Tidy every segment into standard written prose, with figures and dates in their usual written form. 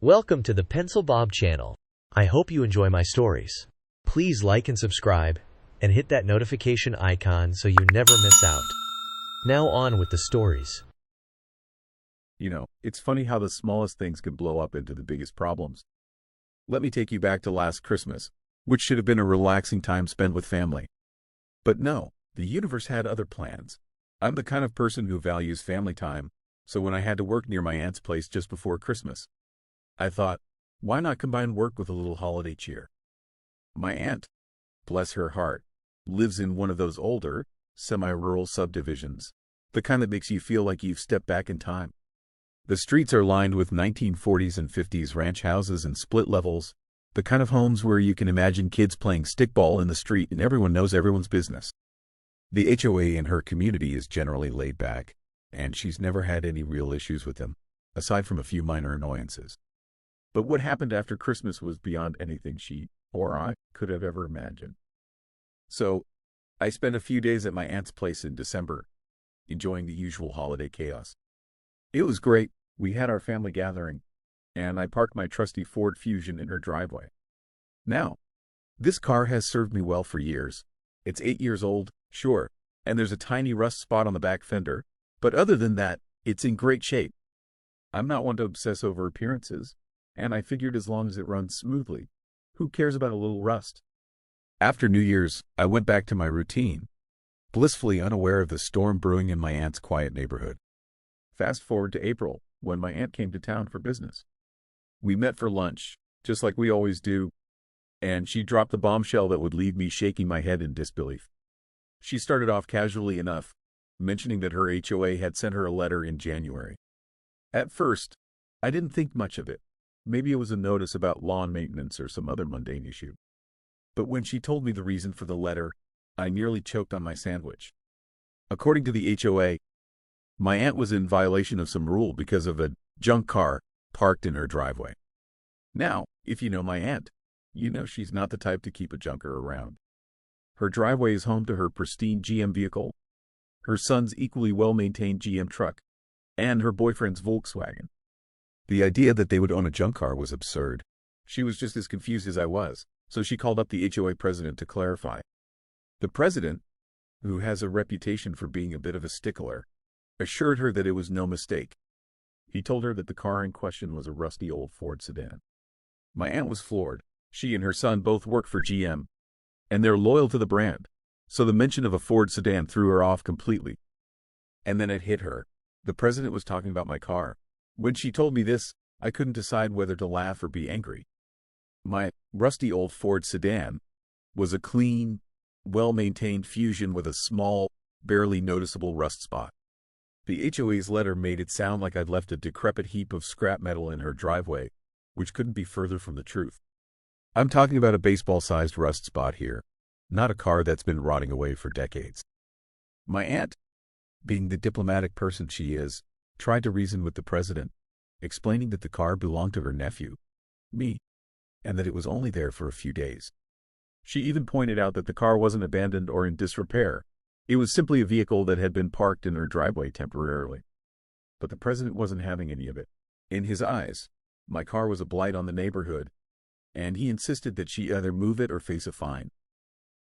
Welcome to the Pencil Bob channel. I hope you enjoy my stories. Please like and subscribe, and hit that notification icon so you never miss out. Now on with the stories. It's funny how the smallest things can blow up into the biggest problems. Let me take you back to last Christmas, which should have been a relaxing time spent with family. But no, the universe had other plans. I'm the kind of person who values family time, so when I had to work near my aunt's place just before Christmas, I thought, why not combine work with a little holiday cheer? My aunt, bless her heart, lives in one of those older, semi-rural subdivisions, the kind that makes you feel like you've stepped back in time. The streets are lined with 1940s and 50s ranch houses and split levels, the kind of homes where you can imagine kids playing stickball in the street and everyone knows everyone's business. The HOA in her community is generally laid back, and she's never had any real issues with them, aside from a few minor annoyances. But what happened after Christmas was beyond anything she or I could have ever imagined. So, I spent a few days at my aunt's place in December, enjoying the usual holiday chaos. It was great. We had our family gathering, and I parked my trusty Ford Fusion in her driveway. Now, this car has served me well for years. It's 8 years old, sure, and there's a tiny rust spot on the back fender, but other than that, it's in great shape. I'm not one to obsess over appearances, and I figured as long as it runs smoothly, who cares about a little rust? After New Year's, I went back to my routine, blissfully unaware of the storm brewing in my aunt's quiet neighborhood. Fast forward to April, when my aunt came to town for business. We met for lunch, just like we always do, and she dropped the bombshell that would leave me shaking my head in disbelief. She started off casually enough, mentioning that her HOA had sent her a letter in January. At first, I didn't think much of it. Maybe it was a notice about lawn maintenance or some other mundane issue. But when she told me the reason for the letter, I nearly choked on my sandwich. According to the HOA, my aunt was in violation of some rule because of a junk car parked in her driveway. Now, if you know my aunt, you know she's not the type to keep a junker around. Her driveway is home to her pristine GM vehicle, her son's equally well-maintained GM truck, and her boyfriend's Volkswagen. The idea that they would own a junk car was absurd. She was just as confused as I was, so she called up the HOA president to clarify. The president, who has a reputation for being a bit of a stickler, assured her that it was no mistake. He told her that the car in question was a rusty old Ford sedan. My aunt was floored. She and her son both work for GM, and they're loyal to the brand, so the mention of a Ford sedan threw her off completely. And then it hit her. The president was talking about my car. When she told me this, I couldn't decide whether to laugh or be angry. My rusty old Ford sedan was a clean, well-maintained Fusion with a small, barely noticeable rust spot. The HOA's letter made it sound like I'd left a decrepit heap of scrap metal in her driveway, which couldn't be further from the truth. I'm talking about a baseball-sized rust spot here, not a car that's been rotting away for decades. My aunt, being the diplomatic person she is, tried to reason with the president, explaining that the car belonged to her nephew, me, and that it was only there for a few days. She even pointed out that the car wasn't abandoned or in disrepair. It was simply a vehicle that had been parked in her driveway temporarily. But the president wasn't having any of it. In his eyes, my car was a blight on the neighborhood, and he insisted that she either move it or face a fine.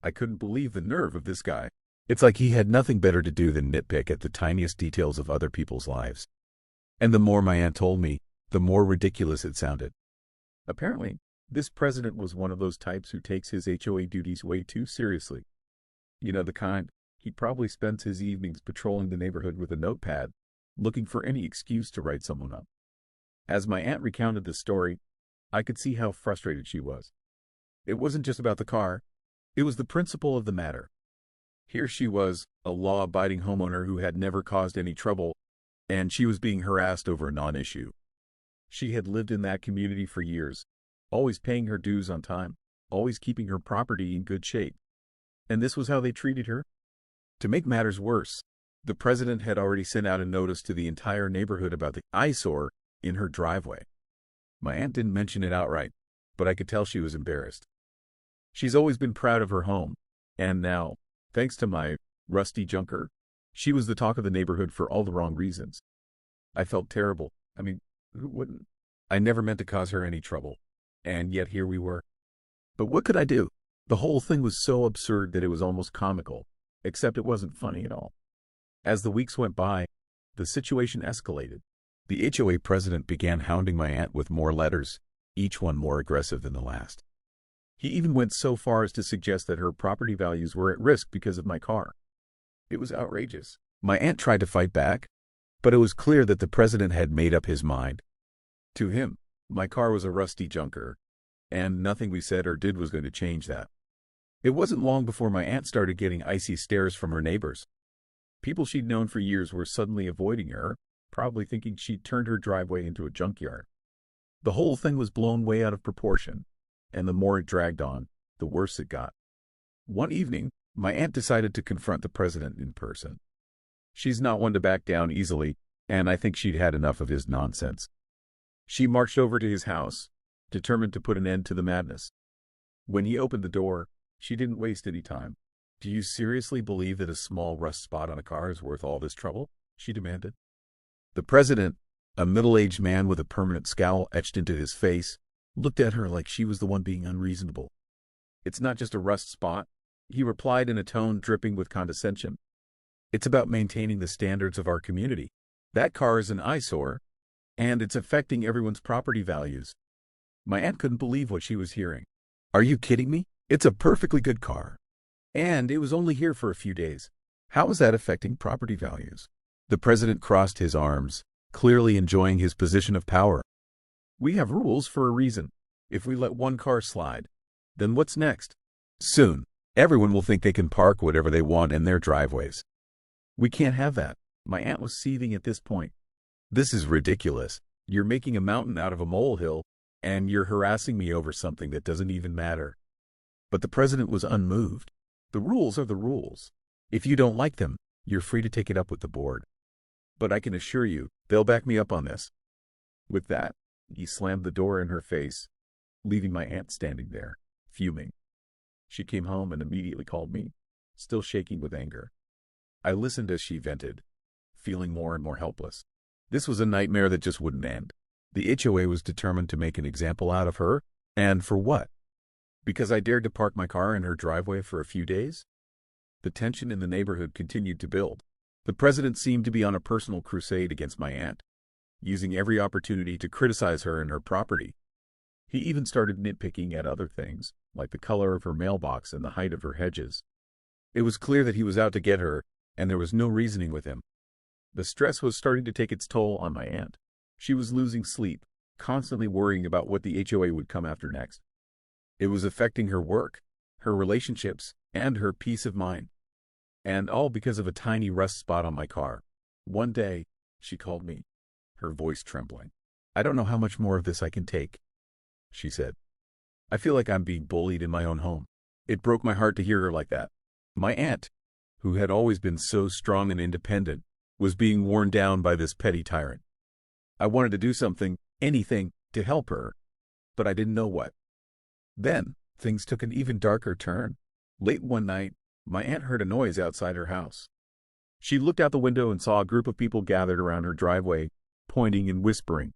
I couldn't believe the nerve of this guy. It's like he had nothing better to do than nitpick at the tiniest details of other people's lives. And the more my aunt told me, the more ridiculous it sounded. Apparently, this president was one of those types who takes his HOA duties way too seriously. You know the kind. He probably spends his evenings patrolling the neighborhood with a notepad, looking for any excuse to write someone up. As my aunt recounted the story, I could see how frustrated she was. It wasn't just about the car. It was the principle of the matter. Here she was, a law-abiding homeowner who had never caused any trouble, and she was being harassed over a non-issue. She had lived in that community for years, always paying her dues on time, always keeping her property in good shape. And this was how they treated her? To make matters worse, the president had already sent out a notice to the entire neighborhood about the eyesore in her driveway. My aunt didn't mention it outright, but I could tell she was embarrassed. She's always been proud of her home, and now, thanks to my rusty junker, she was the talk of the neighborhood for all the wrong reasons. I felt terrible. I mean, who wouldn't? I never meant to cause her any trouble, and yet here we were. But what could I do? The whole thing was so absurd that it was almost comical, except it wasn't funny at all. As the weeks went by, the situation escalated. The HOA president began hounding my aunt with more letters, each one more aggressive than the last. He even went so far as to suggest that her property values were at risk because of my car. It was outrageous. My aunt tried to fight back, but it was clear that the president had made up his mind. To him, my car was a rusty junker, and nothing we said or did was going to change that. It wasn't long before my aunt started getting icy stares from her neighbors. People she'd known for years were suddenly avoiding her, probably thinking she'd turned her driveway into a junkyard. The whole thing was blown way out of proportion, and the more it dragged on, the worse it got. One evening, my aunt decided to confront the president in person. She's not one to back down easily, and I think she'd had enough of his nonsense. She marched over to his house, determined to put an end to the madness. When he opened the door, she didn't waste any time. "Do you seriously believe that a small rust spot on a car is worth all this trouble?" she demanded. The president, a middle-aged man with a permanent scowl etched into his face, looked at her like she was the one being unreasonable. "It's not just a rust spot," he replied in a tone dripping with condescension. "It's about maintaining the standards of our community. That car is an eyesore, and it's affecting everyone's property values." My aunt couldn't believe what she was hearing. "Are you kidding me? It's a perfectly good car. And it was only here for a few days. How is that affecting property values?" The president crossed his arms, clearly enjoying his position of power. "We have rules for a reason. If we let one car slide, then what's next? Soon, everyone will think they can park whatever they want in their driveways. We can't have that." My aunt was seething at this point. "This is ridiculous. You're making a mountain out of a molehill, and you're harassing me over something that doesn't even matter." But the president was unmoved. "The rules are the rules. If you don't like them, you're free to take it up with the board. But I can assure you, they'll back me up on this." With that, he slammed the door in her face, leaving my aunt standing there, fuming. She came home and immediately called me, still shaking with anger. I listened as she vented, feeling more and more helpless. This was a nightmare that just wouldn't end. The HOA was determined to make an example out of her, and for what? Because I dared to park my car in her driveway for a few days? The tension in the neighborhood continued to build. The president seemed to be on a personal crusade against my aunt, using every opportunity to criticize her and her property. He even started nitpicking at other things, like the color of her mailbox and the height of her hedges. It was clear that he was out to get her, and there was no reasoning with him. The stress was starting to take its toll on my aunt. She was losing sleep, constantly worrying about what the HOA would come after next. It was affecting her work, her relationships, and her peace of mind. And all because of a tiny rust spot on my car. One day, she called me, her voice trembling. "I don't know how much more of this I can take," she said. "I feel like I'm being bullied in my own home." It broke my heart to hear her like that. My aunt, who had always been so strong and independent, was being worn down by this petty tyrant. I wanted to do something, anything, to help her, but I didn't know what. Then, things took an even darker turn. Late one night, my aunt heard a noise outside her house. She looked out the window and saw a group of people gathered around her driveway, pointing and whispering.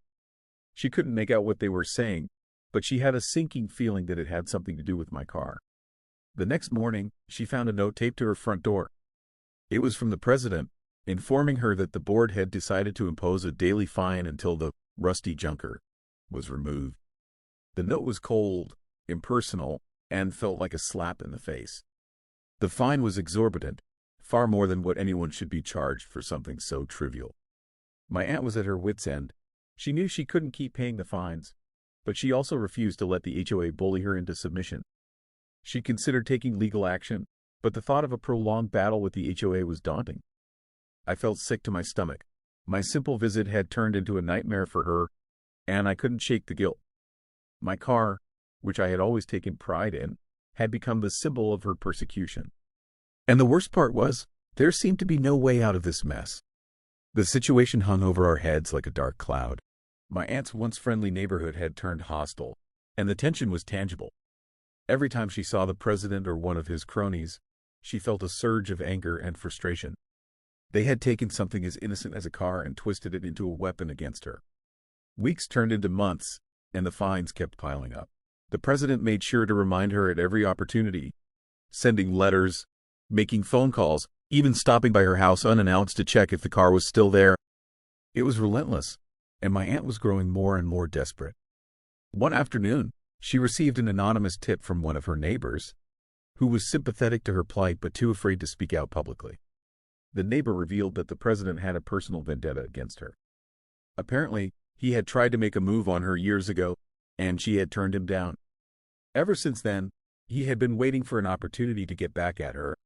She couldn't make out what they were saying, but she had a sinking feeling that it had something to do with my car. The next morning, she found a note taped to her front door. It was from the president, informing her that the board had decided to impose a daily fine until the rusty junker was removed. The note was cold, impersonal, and felt like a slap in the face. The fine was exorbitant, far more than what anyone should be charged for something so trivial. My aunt was at her wit's end. She knew she couldn't keep paying the fines, but she also refused to let the HOA bully her into submission. She considered taking legal action, but the thought of a prolonged battle with the HOA was daunting. I felt sick to my stomach. My simple visit had turned into a nightmare for her, and I couldn't shake the guilt. My car, which I had always taken pride in, had become the symbol of her persecution. And the worst part was, there seemed to be no way out of this mess. The situation hung over our heads like a dark cloud. My aunt's once friendly neighborhood had turned hostile, and the tension was tangible. Every time she saw the president or one of his cronies, she felt a surge of anger and frustration. They had taken something as innocent as a car and twisted it into a weapon against her. Weeks turned into months, and the fines kept piling up. The president made sure to remind her at every opportunity, sending letters, making phone calls, even stopping by her house unannounced to check if the car was still there. It was relentless, and my aunt was growing more and more desperate. One afternoon, she received an anonymous tip from one of her neighbors, who was sympathetic to her plight but too afraid to speak out publicly. The neighbor revealed that the president had a personal vendetta against her. Apparently, he had tried to make a move on her years ago, and she had turned him down. Ever since then, he had been waiting for an opportunity to get back at her,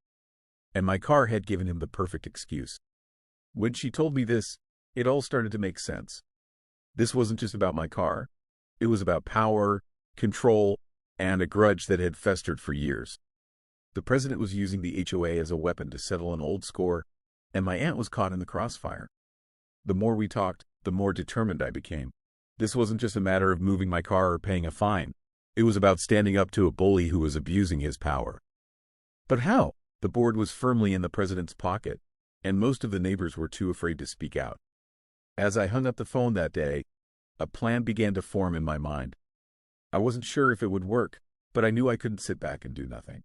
and my car had given him the perfect excuse. When she told me this, it all started to make sense. This wasn't just about my car. It was about power, control, and a grudge that had festered for years. The president was using the HOA as a weapon to settle an old score, and my aunt was caught in the crossfire. The more we talked, the more determined I became. This wasn't just a matter of moving my car or paying a fine. It was about standing up to a bully who was abusing his power. But how? The board was firmly in the president's pocket, and most of the neighbors were too afraid to speak out. As I hung up the phone that day, a plan began to form in my mind. I wasn't sure if it would work, but I knew I couldn't sit back and do nothing.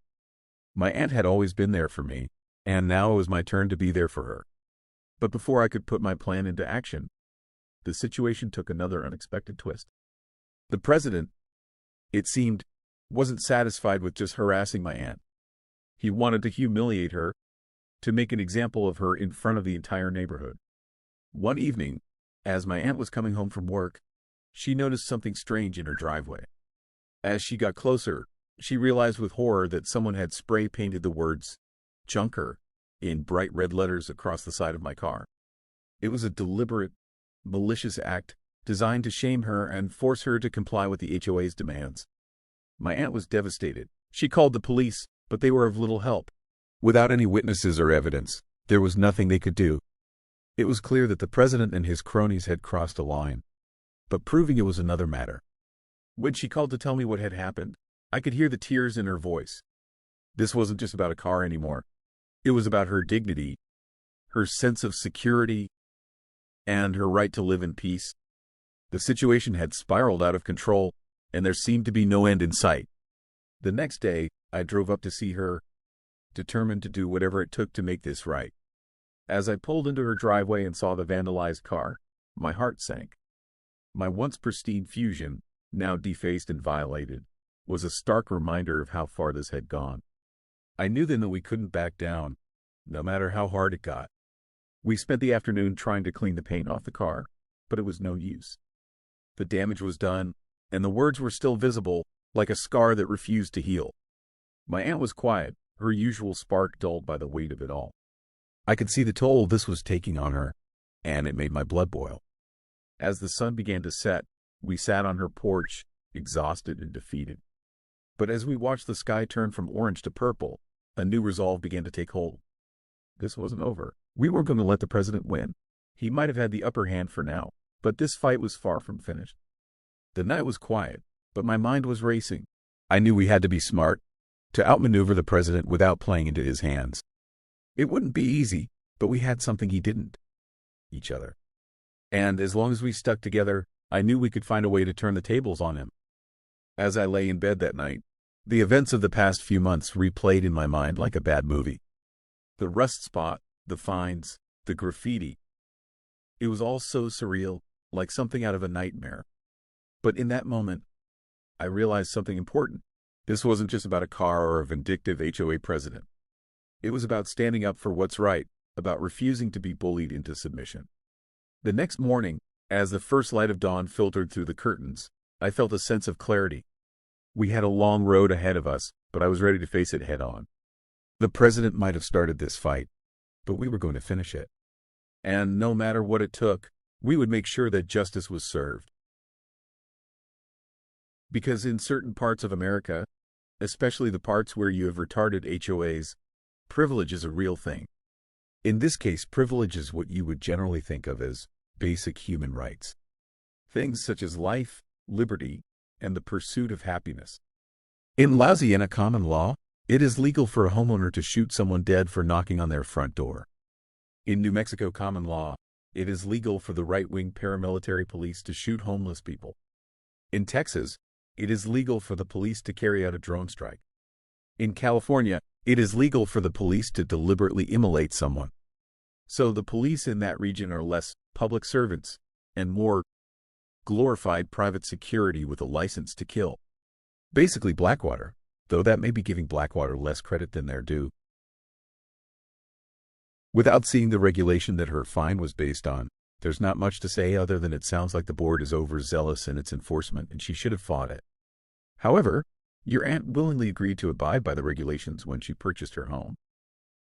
My aunt had always been there for me, and now it was my turn to be there for her. But before I could put my plan into action, the situation took another unexpected twist. The president, it seemed, wasn't satisfied with just harassing my aunt. He wanted to humiliate her, to make an example of her in front of the entire neighborhood. One evening, as my aunt was coming home from work, she noticed something strange in her driveway. As she got closer, she realized with horror that someone had spray painted the words, "Junker," in bright red letters across the side of my car. It was a deliberate, malicious act designed to shame her and force her to comply with the HOA's demands. My aunt was devastated. She called the police, but they were of little help. Without any witnesses or evidence, there was nothing they could do. It was clear that the president and his cronies had crossed a line, but proving it was another matter. When she called to tell me what had happened, I could hear the tears in her voice. This wasn't just about a car anymore. It was about her dignity, her sense of security, and her right to live in peace. The situation had spiraled out of control, and there seemed to be no end in sight. The next day, I drove up to see her, determined to do whatever it took to make this right. As I pulled into her driveway and saw the vandalized car, my heart sank. My once pristine Fusion, now defaced and violated, was a stark reminder of how far this had gone. I knew then that we couldn't back down, no matter how hard it got. We spent the afternoon trying to clean the paint off the car, but it was no use. The damage was done, and the words were still visible, like a scar that refused to heal. My aunt was quiet, her usual spark dulled by the weight of it all. I could see the toll this was taking on her, and it made my blood boil. As the sun began to set, we sat on her porch, exhausted and defeated. But as we watched the sky turn from orange to purple, a new resolve began to take hold. This wasn't over. We weren't going to let the president win. He might have had the upper hand for now, but this fight was far from finished. The night was quiet, but my mind was racing. I knew we had to be smart, to outmaneuver the president without playing into his hands. It wouldn't be easy, but we had something he didn't: each other. And as long as we stuck together, I knew we could find a way to turn the tables on him. As I lay in bed that night, the events of the past few months replayed in my mind like a bad movie. The rust spot, the fines, the graffiti. It was all so surreal, like something out of a nightmare. But in that moment, I realized something important. This wasn't just about a car or a vindictive HOA president. It was about standing up for what's right, about refusing to be bullied into submission. The next morning, as the first light of dawn filtered through the curtains, I felt a sense of clarity. We had a long road ahead of us, but I was ready to face it head on. The president might have started this fight, but we were going to finish it. And no matter what it took, we would make sure that justice was served. Because in certain parts of America, especially the parts where you have retarded HOAs, privilege is a real thing. In this case, privilege is what you would generally think of as basic human rights. Things such as life, liberty, and the pursuit of happiness. In Louisiana common law, it is legal for a homeowner to shoot someone dead for knocking on their front door. In New Mexico common law, it is legal for the right-wing paramilitary police to shoot homeless people. In Texas, it is legal for the police to carry out a drone strike. In California, it is legal for the police to deliberately immolate someone. So the police in that region are less public servants and more glorified private security with a license to kill. Basically Blackwater, though that may be giving Blackwater less credit than they're due. Without seeing the regulation that her fine was based on, there's not much to say other than it sounds like the board is overzealous in its enforcement and she should have fought it. However, your aunt willingly agreed to abide by the regulations when she purchased her home.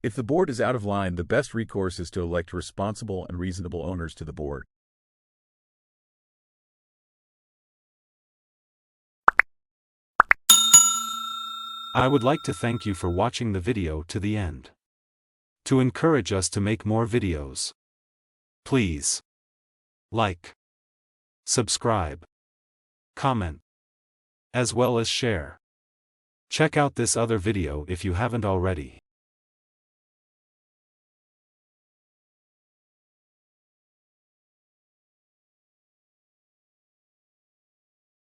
If the board is out of line, the best recourse is to elect responsible and reasonable owners to the board. I would like to thank you for watching the video to the end. To encourage us to make more videos, please like, subscribe, comment, as well as share. Check out this other video if you haven't already.